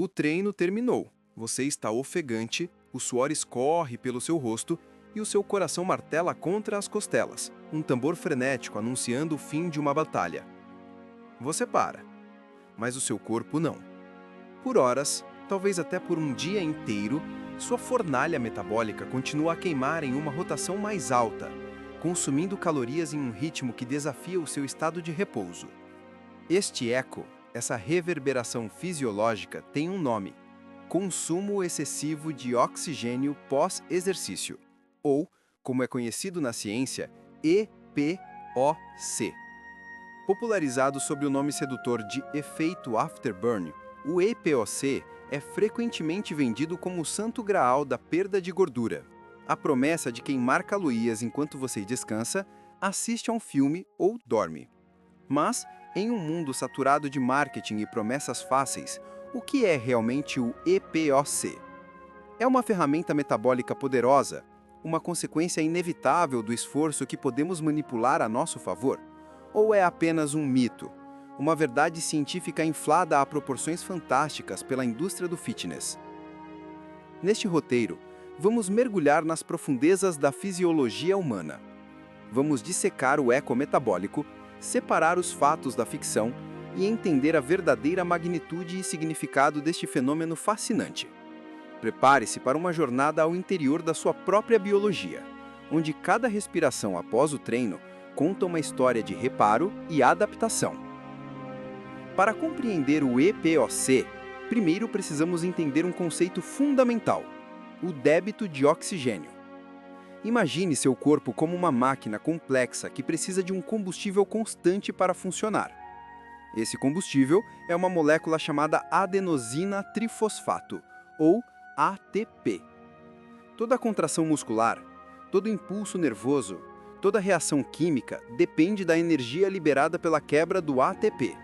O treino terminou. Você está ofegante, o suor escorre pelo seu rosto e o seu coração martela contra as costelas, um tambor frenético anunciando o fim de uma batalha. Você para, mas o seu corpo não. Por horas, talvez até por um dia inteiro, sua fornalha metabólica continua a queimar em uma rotação mais alta, consumindo calorias em um ritmo que desafia o seu estado de repouso. Este eco, essa reverberação fisiológica, tem um nome: consumo excessivo de oxigênio pós-exercício, ou, como é conhecido na ciência, EPOC. Popularizado sob o nome sedutor de efeito afterburn, o EPOC é frequentemente vendido como o santo graal da perda de gordura. A promessa de queimar calorias enquanto você descansa, assiste a um filme ou dorme. Mas, em um mundo saturado de marketing e promessas fáceis, o que é realmente o EPOC? É uma ferramenta metabólica poderosa, uma consequência inevitável do esforço que podemos manipular a nosso favor? Ou é apenas um mito, uma verdade científica inflada a proporções fantásticas pela indústria do fitness? Neste roteiro, vamos mergulhar nas profundezas da fisiologia humana. Vamos dissecar o eco metabólico, separar os fatos da ficção e entender a verdadeira magnitude e significado deste fenômeno fascinante. Prepare-se para uma jornada ao interior da sua própria biologia, onde cada respiração após o treino conta uma história de reparo e adaptação. Para compreender o EPOC, primeiro precisamos entender um conceito fundamental: o débito de oxigênio. Imagine seu corpo como uma máquina complexa que precisa de um combustível constante para funcionar. Esse combustível é uma molécula chamada adenosina trifosfato, ou ATP. Toda contração muscular, todo impulso nervoso, toda reação química depende da energia liberada pela quebra do ATP.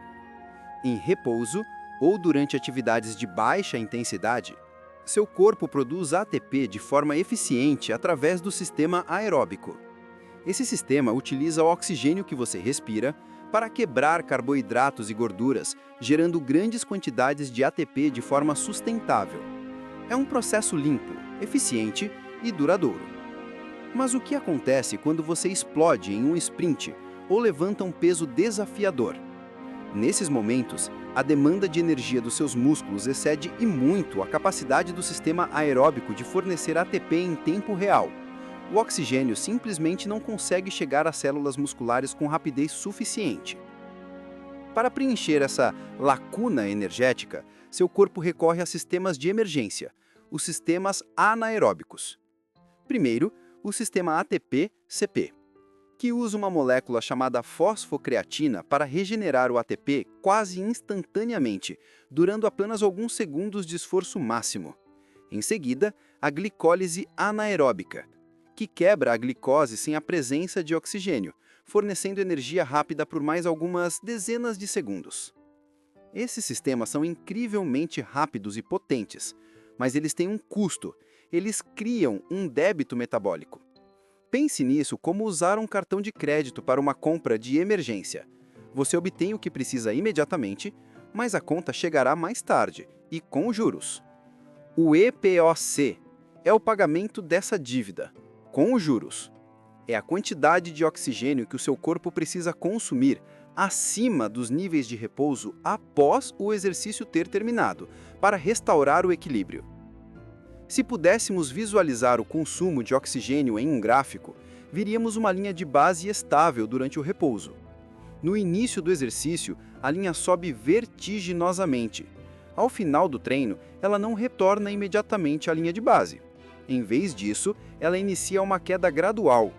Em repouso ou durante atividades de baixa intensidade, seu corpo produz ATP de forma eficiente através do sistema aeróbico. Esse sistema utiliza o oxigênio que você respira para quebrar carboidratos e gorduras, gerando grandes quantidades de ATP de forma sustentável. É um processo limpo, eficiente e duradouro. Mas o que acontece quando você explode em um sprint ou levanta um peso desafiador? Nesses momentos, a demanda de energia dos seus músculos excede e muito a capacidade do sistema aeróbico de fornecer ATP em tempo real. O oxigênio simplesmente não consegue chegar às células musculares com rapidez suficiente. Para preencher essa lacuna energética, seu corpo recorre a sistemas de emergência, os sistemas anaeróbicos. Primeiro, o sistema ATP-CP, que usa uma molécula chamada fosfocreatina para regenerar o ATP quase instantaneamente, durando apenas alguns segundos de esforço máximo. Em seguida, a glicólise anaeróbica, que quebra a glicose sem a presença de oxigênio, fornecendo energia rápida por mais algumas dezenas de segundos. Esses sistemas são incrivelmente rápidos e potentes, mas eles têm um custo: eles criam um débito metabólico. Pense nisso como usar um cartão de crédito para uma compra de emergência. Você obtém o que precisa imediatamente, mas a conta chegará mais tarde, e com juros. O EPOC é o pagamento dessa dívida, com os juros. É a quantidade de oxigênio que o seu corpo precisa consumir acima dos níveis de repouso após o exercício ter terminado, para restaurar o equilíbrio. Se pudéssemos visualizar o consumo de oxigênio em um gráfico, veríamos uma linha de base estável durante o repouso. No início do exercício, a linha sobe vertiginosamente. Ao final do treino, ela não retorna imediatamente à linha de base. Em vez disso, ela inicia uma queda gradual,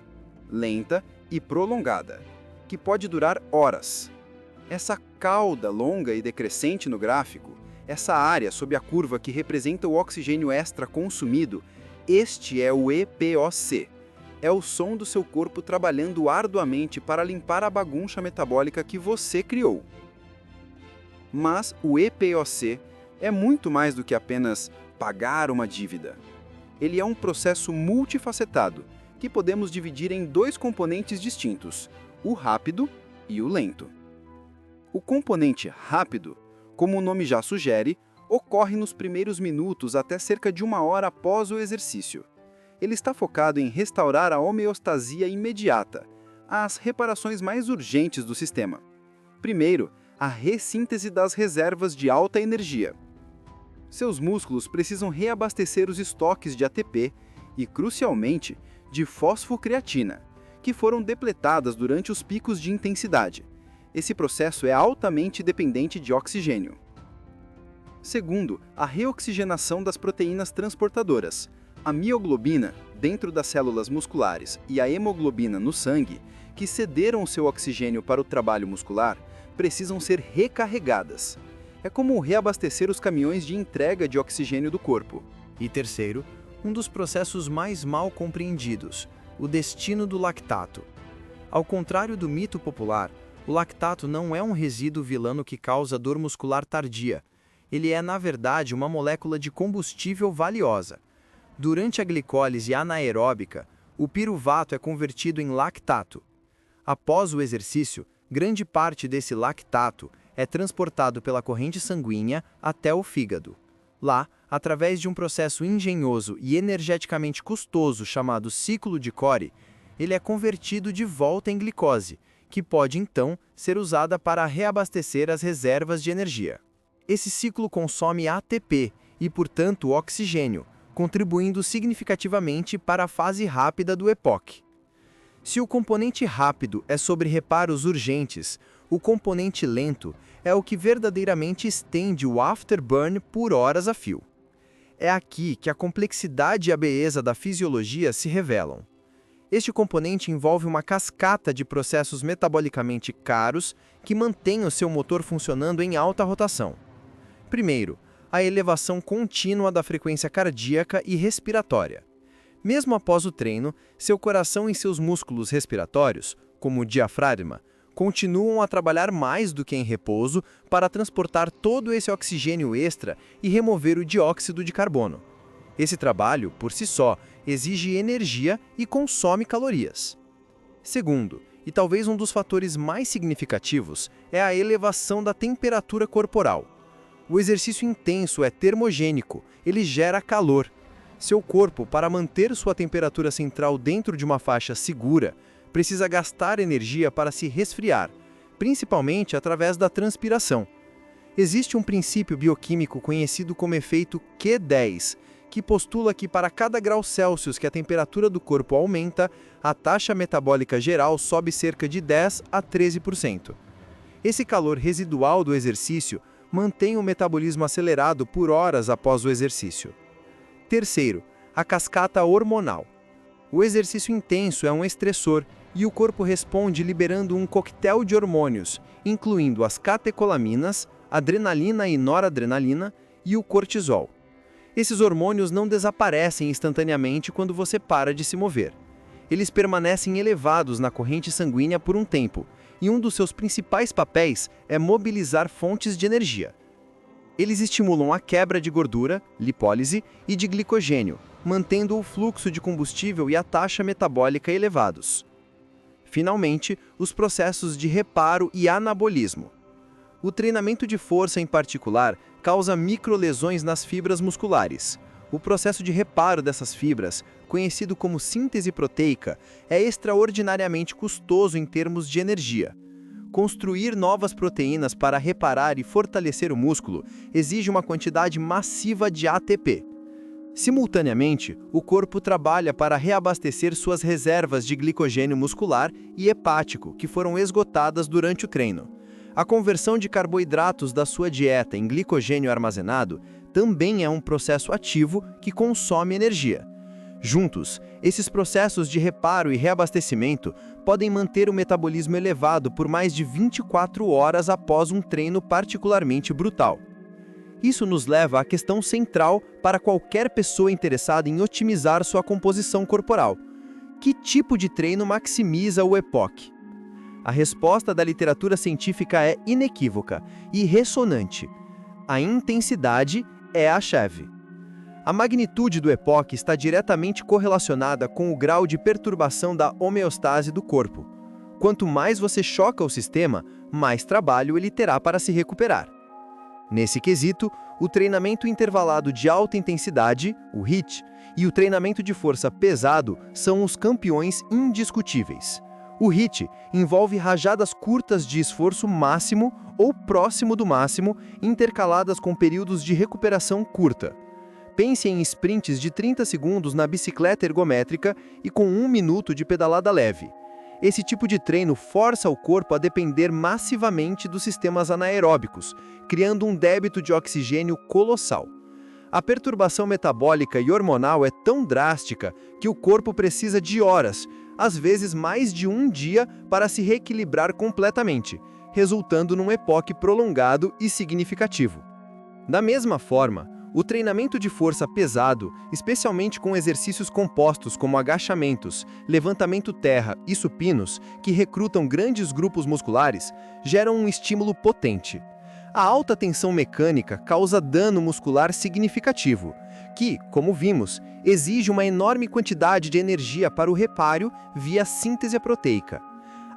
lenta e prolongada, que pode durar horas. Essa cauda longa e decrescente no gráfico, essa área sob a curva que representa o oxigênio extra consumido, este é o EPOC. É o som do seu corpo trabalhando arduamente para limpar a bagunça metabólica que você criou. Mas o EPOC é muito mais do que apenas pagar uma dívida. Ele é um processo multifacetado, que podemos dividir em dois componentes distintos: o rápido e o lento. O componente rápido, como o nome já sugere, Ocorre nos primeiros minutos até cerca de 1 hora após o exercício. Ele está focado em restaurar a homeostasia imediata, as reparações mais urgentes do sistema. Primeiro, a ressíntese das reservas de alta energia. Seus músculos precisam reabastecer os estoques de ATP e, crucialmente, de fosfocreatina, que foram depletadas durante os picos de intensidade. Esse processo é altamente dependente de oxigênio. Segundo, a reoxigenação das proteínas transportadoras. A mioglobina, dentro das células musculares, e a hemoglobina no sangue, que cederam seu oxigênio para o trabalho muscular, precisam ser recarregadas. É como reabastecer os caminhões de entrega de oxigênio do corpo. E terceiro, um dos processos mais mal compreendidos, o destino do lactato. Ao contrário do mito popular, o lactato não é um resíduo vilano que causa dor muscular tardia. Ele é, na verdade, uma molécula de combustível valiosa. Durante a glicólise anaeróbica, o piruvato é convertido em lactato. Após o exercício, grande parte desse lactato é transportado pela corrente sanguínea até o fígado. Lá, através de um processo engenhoso e energeticamente custoso chamado ciclo de Cori, ele é convertido de volta em glicose, que pode então ser usada para reabastecer as reservas de energia. Esse ciclo consome ATP e, portanto, oxigênio, contribuindo significativamente para a fase rápida do EPOC. Se o componente rápido é sobre reparos urgentes, o componente lento é o que verdadeiramente estende o afterburn por horas a fio. É aqui que a complexidade e a beleza da fisiologia se revelam. Este componente envolve uma cascata de processos metabolicamente caros que mantêm o seu motor funcionando em alta rotação. Primeiro, a elevação contínua da frequência cardíaca e respiratória. Mesmo após o treino, seu coração e seus músculos respiratórios, como o diafragma, continuam a trabalhar mais do que em repouso para transportar todo esse oxigênio extra e remover o dióxido de carbono. Esse trabalho, por si só, exige energia e consome calorias. Segundo, e talvez um dos fatores mais significativos, é a elevação da temperatura corporal. O exercício intenso é termogênico, ele gera calor. Seu corpo, para manter sua temperatura central dentro de uma faixa segura, precisa gastar energia para se resfriar, principalmente através da transpiração. Existe um princípio bioquímico conhecido como efeito Q10, que postula que para cada grau Celsius que a temperatura do corpo aumenta, a taxa metabólica geral sobe cerca de 10 a 13%. Esse calor residual do exercício mantém o metabolismo acelerado por horas após o exercício. Terceiro, a cascata hormonal. O exercício intenso é um estressor e o corpo responde liberando um coquetel de hormônios, incluindo as catecolaminas, adrenalina e noradrenalina e o cortisol. Esses hormônios não desaparecem instantaneamente quando você para de se mover. Eles permanecem elevados na corrente sanguínea por um tempo, e um dos seus principais papéis é mobilizar fontes de energia. Eles estimulam a quebra de gordura, lipólise e de glicogênio, mantendo o fluxo de combustível e a taxa metabólica elevados. Finalmente, os processos de reparo e anabolismo. O treinamento de força, em particular, causa microlesões nas fibras musculares. O processo de reparo dessas fibras, conhecido como síntese proteica, é extraordinariamente custoso em termos de energia. Construir novas proteínas para reparar e fortalecer o músculo exige uma quantidade massiva de ATP. Simultaneamente, o corpo trabalha para reabastecer suas reservas de glicogênio muscular e hepático, que foram esgotadas durante o treino. A conversão de carboidratos da sua dieta em glicogênio armazenado também é um processo ativo que consome energia. Juntos, esses processos de reparo e reabastecimento podem manter o metabolismo elevado por mais de 24 horas após um treino particularmente brutal. Isso nos leva à questão central para qualquer pessoa interessada em otimizar sua composição corporal. Que tipo de treino maximiza o EPOC? A resposta da literatura científica é inequívoca e ressonante. A intensidade é a chave. A magnitude do EPOC está diretamente correlacionada com o grau de perturbação da homeostase do corpo. Quanto mais você choca o sistema, mais trabalho ele terá para se recuperar. Nesse quesito, O treinamento intervalado de alta intensidade, o HIIT, e o treinamento de força pesado são os campeões indiscutíveis. O HIIT envolve rajadas curtas de esforço máximo ou próximo do máximo, intercaladas com períodos de recuperação curta. Pense em sprints de 30 segundos na bicicleta ergométrica e com 1 minuto de pedalada leve. Esse tipo de treino força o corpo a depender massivamente dos sistemas anaeróbicos, criando um débito de oxigênio colossal. A perturbação metabólica e hormonal é tão drástica que o corpo precisa de horas, às vezes mais de um dia, para se reequilibrar completamente, resultando num EPOC prolongado e significativo. Da mesma forma, o treinamento de força pesado, especialmente com exercícios compostos como agachamentos, levantamento terra e supinos, que recrutam grandes grupos musculares, geram um estímulo potente. A alta tensão mecânica causa dano muscular significativo, que, como vimos, exige uma enorme quantidade de energia para o reparo via síntese proteica.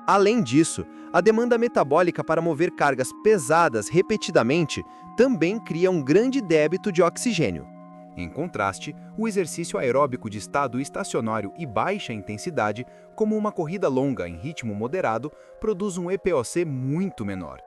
Além disso, a demanda metabólica para mover cargas pesadas repetidamente também cria um grande débito de oxigênio. Em contraste, o exercício aeróbico de estado estacionário e baixa intensidade, como uma corrida longa em ritmo moderado, produz um EPOC muito menor.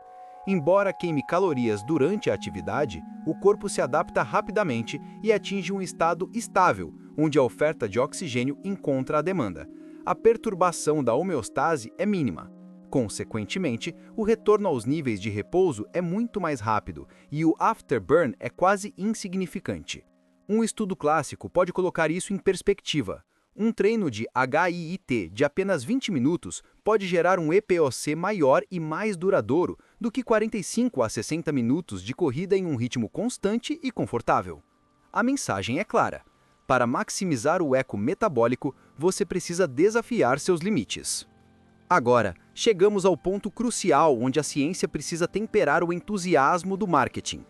Embora queime calorias durante a atividade, o corpo se adapta rapidamente e atinge um estado estável, onde a oferta de oxigênio encontra a demanda. A perturbação da homeostase é mínima. Consequentemente, o retorno aos níveis de repouso é muito mais rápido e o afterburn é quase insignificante. Um estudo clássico pode colocar isso em perspectiva. Um treino de HIIT de apenas 20 minutos pode gerar um EPOC maior e mais duradouro do que 45 a 60 minutos de corrida em um ritmo constante e confortável. A mensagem é clara. Para maximizar o eco metabólico, você precisa desafiar seus limites. Agora, chegamos ao ponto crucial onde a ciência precisa temperar o entusiasmo do marketing.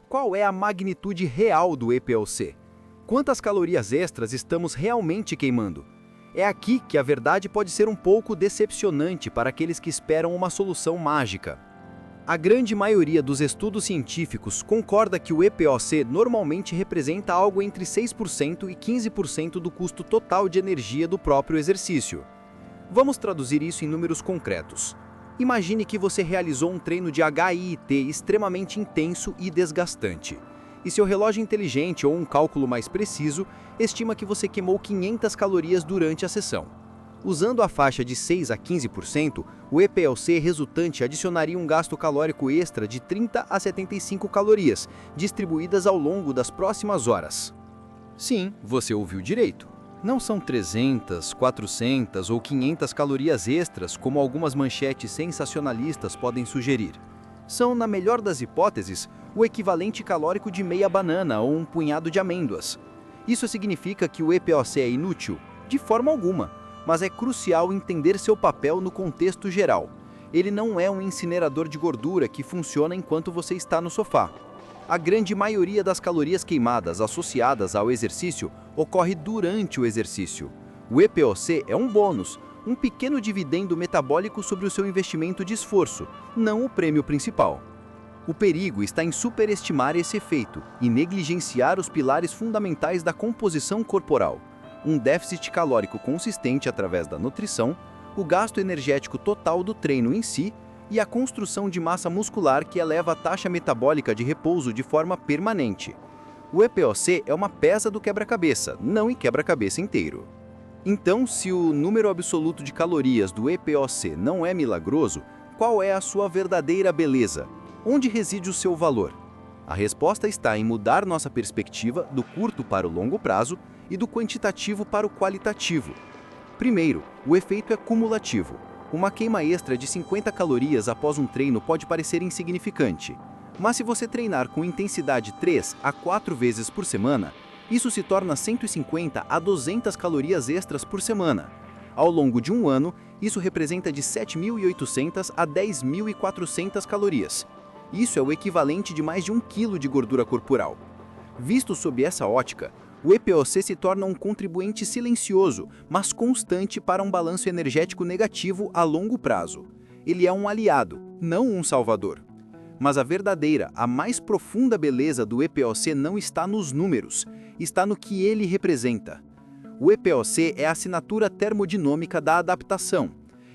Qual é a magnitude real do EPOC? Quantas calorias extras estamos realmente queimando? É aqui que a verdade pode ser um pouco decepcionante para aqueles que esperam uma solução mágica. A grande maioria dos estudos científicos concorda que o EPOC normalmente representa algo entre 6% e 15% do custo total de energia do próprio exercício. Vamos traduzir isso em números concretos. Imagine que você realizou um treino de HIIT extremamente intenso e desgastante. E seu relógio inteligente ou um cálculo mais preciso estima que você queimou 500 calorias durante a sessão. Usando a faixa de 6 a 15%, o EPOC resultante adicionaria um gasto calórico extra de 30 a 75 calorias, distribuídas ao longo das próximas horas. Sim, você ouviu direito. Não são 300, 400 ou 500 calorias extras, como algumas manchetes sensacionalistas podem sugerir. São, na melhor das hipóteses, o equivalente calórico de meia banana ou um punhado de amêndoas. Isso significa que o EPOC é inútil? De forma alguma, mas é crucial entender seu papel no contexto geral. Ele não é um incinerador de gordura que funciona enquanto você está no sofá. A grande maioria das calorias queimadas associadas ao exercício ocorre durante o exercício. O EPOC é um bônus, um pequeno dividendo metabólico sobre o seu investimento de esforço, não o prêmio principal. O perigo está em superestimar esse efeito e negligenciar os pilares fundamentais da composição corporal: um déficit calórico consistente através da nutrição, o gasto energético total do treino em si e a construção de massa muscular que eleva a taxa metabólica de repouso de forma permanente. O EPOC é uma peça do quebra-cabeça, não em quebra-cabeça inteiro. Então, se o número absoluto de calorias do EPOC não é milagroso, qual é a sua verdadeira beleza? Onde reside o seu valor? A resposta está em mudar nossa perspectiva do curto para o longo prazo e do quantitativo para o qualitativo. Primeiro, o efeito é cumulativo. Uma queima extra de 50 calorias após um treino pode parecer insignificante, mas se você treinar com intensidade 3 a 4 vezes por semana, isso se torna 150 a 200 calorias extras por semana. Ao longo de um ano, isso representa de 7.800 a 10.400 calorias. Isso é o equivalente de mais de 1 quilo de gordura corporal. Visto sob essa ótica, o EPOC se torna um contribuinte silencioso, mas constante para um balanço energético negativo a longo prazo. Ele é um aliado, não um salvador. Mas a verdadeira, a mais profunda beleza do EPOC não está nos números, está no que ele representa. O EPOC é a assinatura termodinâmica da adaptação.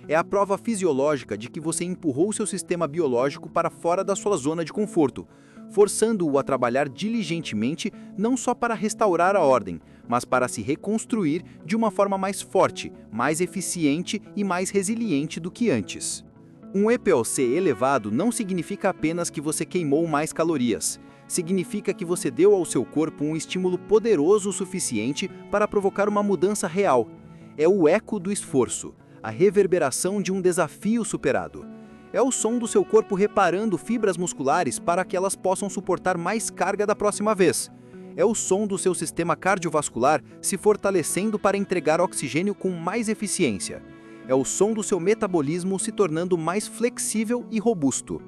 É a prova fisiológica de que você empurrou seu sistema biológico para fora da sua zona de conforto, forçando-o a trabalhar diligentemente não só para restaurar a ordem, mas para se reconstruir de uma forma mais forte, mais eficiente e mais resiliente do que antes. Um EPOC elevado não significa apenas que você queimou mais calorias. Significa que você deu ao seu corpo um estímulo poderoso o suficiente para provocar uma mudança real. É o eco do esforço, a reverberação de um desafio superado. É o som do seu corpo reparando fibras musculares para que elas possam suportar mais carga da próxima vez. É o som do seu sistema cardiovascular se fortalecendo para entregar oxigênio com mais eficiência. É o som do seu metabolismo se tornando mais flexível e robusto.